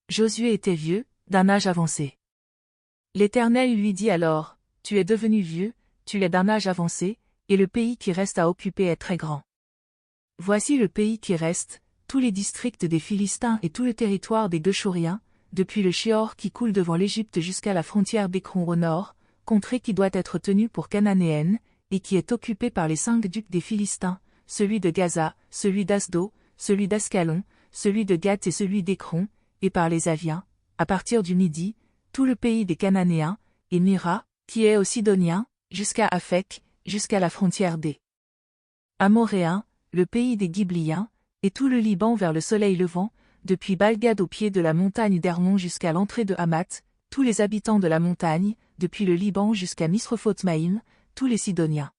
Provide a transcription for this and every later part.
Josué était vieux, d'un âge avancé. L'Éternel lui dit alors, tu es devenu vieux, tu es d'un âge avancé, et le pays qui reste à occuper est très grand. Voici le pays qui reste, tous les districts des Philistins et tout le territoire des Guéchouriens, depuis le Chéor qui coule devant l'Égypte jusqu'à la frontière d'Écron au nord, contrée qui doit être tenue pour cananéenne, et qui est occupée par les 5 ducs des Philistins, celui de Gaza, celui d'Asdo, celui d'Ascalon, celui de Gath et celui d'Écron, et par les Aviens, à partir du Midi, tout le pays des Cananéens, et Mira, qui est aux Sidoniens, jusqu'à Aphek, jusqu'à la frontière des Amoréens, le pays des Ghibliens, et tout le Liban vers le soleil levant, depuis Balgad au pied de la montagne d'Hermon jusqu'à l'entrée de Hamath, tous les habitants de la montagne, depuis le Liban jusqu'à Misrephoth-Maïm, tous les Sidoniens.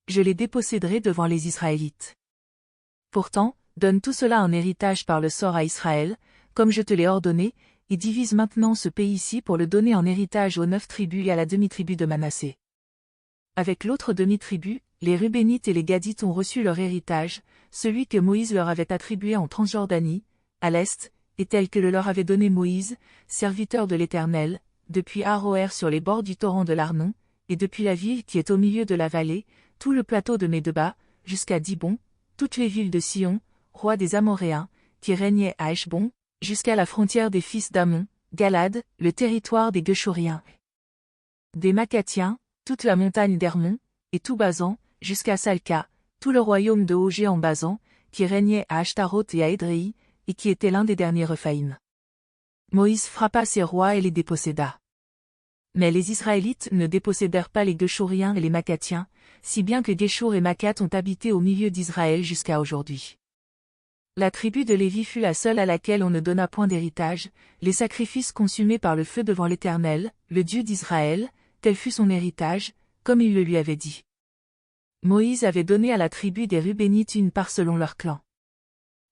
Je les déposséderai devant les Israélites. Pourtant, donne tout cela en héritage par le sort à Israël, comme je te l'ai ordonné, et divise maintenant ce pays-ci pour le donner en héritage aux 9 tribus et à la demi-tribu de Manassé. Avec l'autre demi-tribu, les Rubénites et les Gadites ont reçu leur héritage, celui que Moïse leur avait attribué en Transjordanie, à l'est, et tel que le leur avait donné Moïse, serviteur de l'Éternel, depuis Aroër sur les bords du torrent de l'Arnon, et depuis la ville qui est au milieu de la vallée, tout le plateau de Médeba, jusqu'à Dibon, toutes les villes de Sion, roi des Amoréens, qui régnait à Heshbon, jusqu'à la frontière des fils d'Amon, Galad, le territoire des Guéchouriens, des Macathiens, toute la montagne d'Hermon, et tout Basan, jusqu'à Salca, tout le royaume de Ogé en Basan, qui régnait à Ashtaroth et à Édréi, et qui était l'un des derniers Rephaïm. Moïse frappa ces rois et les déposséda. Mais les Israélites ne dépossédèrent pas les Guéchouriens et les Macathiens, si bien que Guéchour et Macath ont habité au milieu d'Israël jusqu'à aujourd'hui. La tribu de Lévi fut la seule à laquelle on ne donna point d'héritage, les sacrifices consumés par le feu devant l'Éternel, le Dieu d'Israël, tel fut son héritage, comme il le lui avait dit. Moïse avait donné à la tribu des Rubénites une part selon leur clan.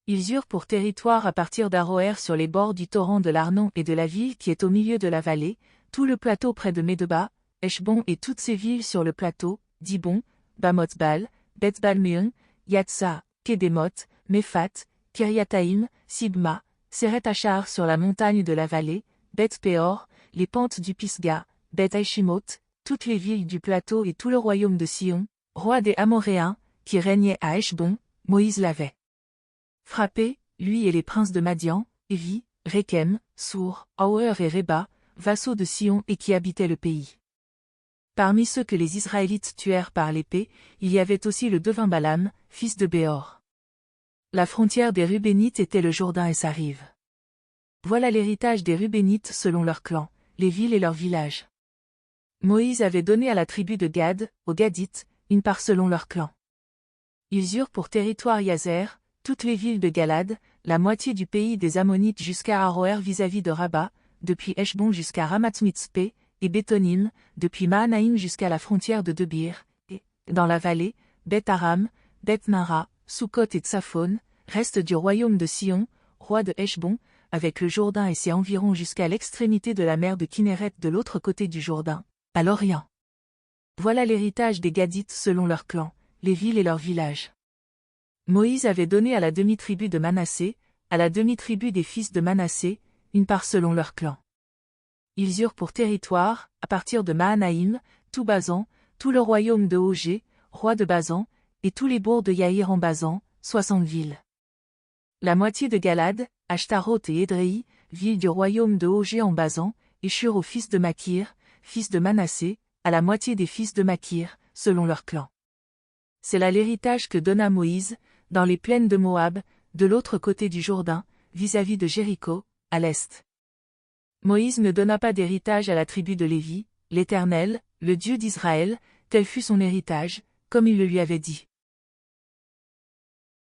Ils eurent pour territoire à partir d'Aroër sur les bords du torrent de l'Arnon et de la ville qui est au milieu de la vallée, tout le plateau près de Médeba, Heshbon et toutes ses villes sur le plateau, Dibon, Bamoth-Bal, Beth-Balméon, Yatsa, Kédémoth, Méphat, Kiriataïm, Sibma, Seret-Achar sur la montagne de la vallée, Beth-Péor, les pentes du Pisga, Beth-Eshimoth, toutes les villes du plateau et tout le royaume de Sion, roi des Amoréens, qui régnait à Heshbon, Moïse l'avait frappé, lui et les princes de Madian, Évi, Rékem, Sour, Aouer et Réba, vassaux de Sion et qui habitaient le pays. Parmi ceux que les Israélites tuèrent par l'épée, il y avait aussi le devin Balaam, fils de Béor. La frontière des Rubénites était le Jourdain et sa rive. Voilà l'héritage des Rubénites selon leurs clans, les villes et leurs villages. Moïse avait donné à la tribu de Gad, aux Gadites, une part selon leur clan. Ils eurent pour territoire Yazer, toutes les villes de Galad, la moitié du pays des Ammonites jusqu'à Aroër vis-à-vis de Rabat, depuis Heshbon jusqu'à Ramath-Mitzpé, et Bétonim, depuis Mahanaïm jusqu'à la frontière de Debir, et, dans la vallée, Beth-Aram, Beth-Nara, Sukkot et Tsaphon, reste du royaume de Sion, roi de Heshbon, avec le Jourdain et ses environs jusqu'à l'extrémité de la mer de Kinneret de l'autre côté du Jourdain, à l'Orient. Voilà l'héritage des Gadites selon leurs clans, les villes et leurs villages. Moïse avait donné à la demi-tribu de Manassé, à la demi-tribu des fils de Manassé, une part selon leurs clans. Ils eurent pour territoire, à partir de Mahanaïm, tout Basan, tout le royaume de Ogé, roi de Basan, et tous les bourgs de Yaïr en Basan, 60 villes. La moitié de Galad, Ashtaroth et Édréi, villes du royaume de Ogé en Basan, échurent aux fils de Makir, fils de Manassé, à la moitié des fils de Makir, selon leurs clans. C'est là l'héritage que donna Moïse, dans les plaines de Moab, de l'autre côté du Jourdain, vis-à-vis de Jéricho, à l'est. Moïse ne donna pas d'héritage à la tribu de Lévi, l'Éternel, le Dieu d'Israël, tel fut son héritage, comme il le lui avait dit.